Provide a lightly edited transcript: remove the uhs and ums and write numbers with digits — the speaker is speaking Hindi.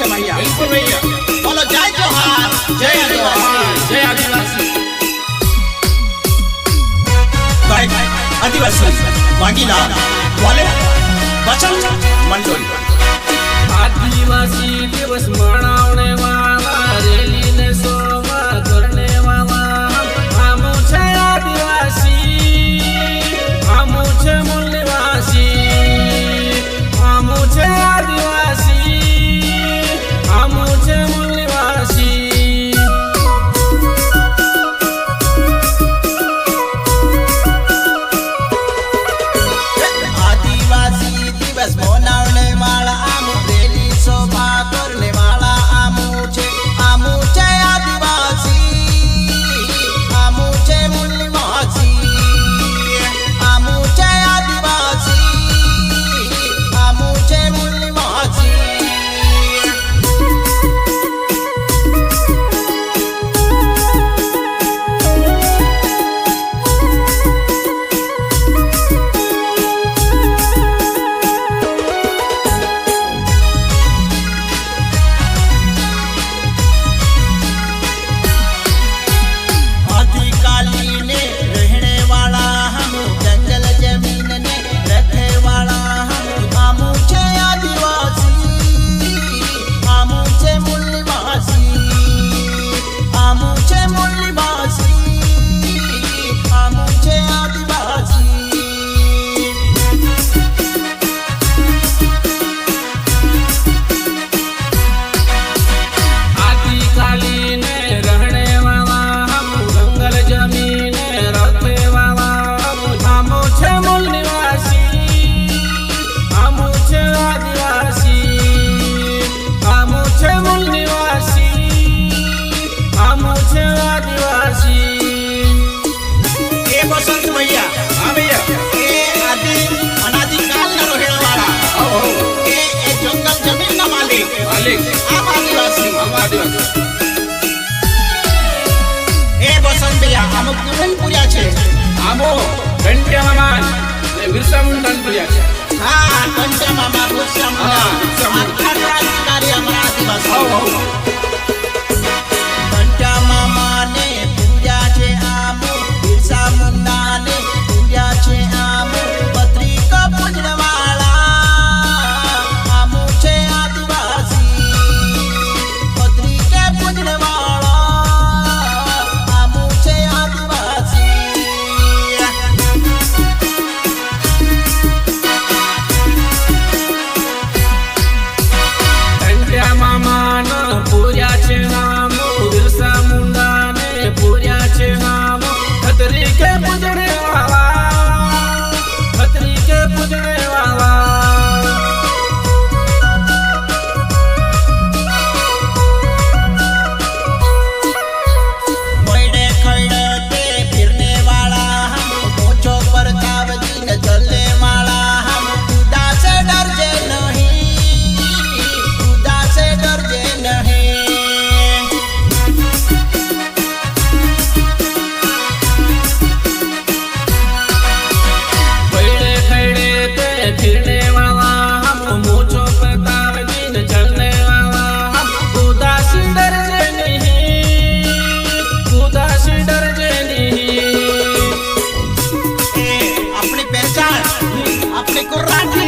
છે ભૈયા। बिल्कुल भैया। બોલો જય જોહાર, જય આદિવાસી। जय आदिवासी। गायक आदिवासी वागीला वाले बचन मंडोली। आदिवासी दिवस मनावने वाला रेली ने शोभा करने वाला हम छे आदिवासी, हम छे मूल निवासी, हम छे आदिवासी, हम छे मूल निवासी। आदिवासी दिवस मनावने वाला आमू रेली शोभा करने वाला आमू छे आदिवासी, आमू छे मूल निवासी, आमू छे आदिवासी, आमू छे मूल निवासी। आदिकाली ने रहने वाला हम, जंगल जमीन ने रखे वाला हम, आमू छे आदिवासी, आमू छे मूल निवासी, आमू छे मूल निवासी, आमू छे आदिवासी। आदिकाली ने रहने वाला हम, जंगल जमीन रखे वाला हम छे मूल निवासी, हम छे आदिवासी, हम छे मूल निवासी, हम छे आदिवासी। ए बसंत भैया, हाँ भैया। ए आदि अनादिकाल न रहने वाला, ए जंगल जमीन न मालिक, मालिक आप आदिवासी। हम आदिवासी। ए बसंत भैया, अमुक निबंध पूर्या छे। आमो घंटिया मामा ने बिरसा मुंडा प्रिया છે। हाँ, कंटे मामा बिरसा मुंडा, हाँ, बिरसा मुंडा। आखा क्रांतिकारी हमारा आदिवासी। આવો कंटा मामा ने पूर्या छे आमू, बिरसा मुंडा ने पूर्या छे आमू, पत्रिका पूजने वाला आमू छे आदिवासी, पत्रिका पूजने वाला आमू छे आदिवासी। ઘંટિયા મામા ને પૂર્યા છે નામ, બિરસા મુંડા ને પૂર્યા છે નામ, ખતરી કે પૂજને વાલા, ખતરી કે પૂજને વાલા। मोइडे खड़ते फिरने वाला हम, मोचो पर कावजी न चलने वाला हम, खुदा से डरजे नहीं, खुदा से डरजे नहीं। बैठे खड़े ते फिरने वाला हम, मूछों पे तावजी न चलने वाला हम, खुदा से डरजे नहीं, खुदा से डरजे नहीं। अपनी पहचान अपनी कुर्राठी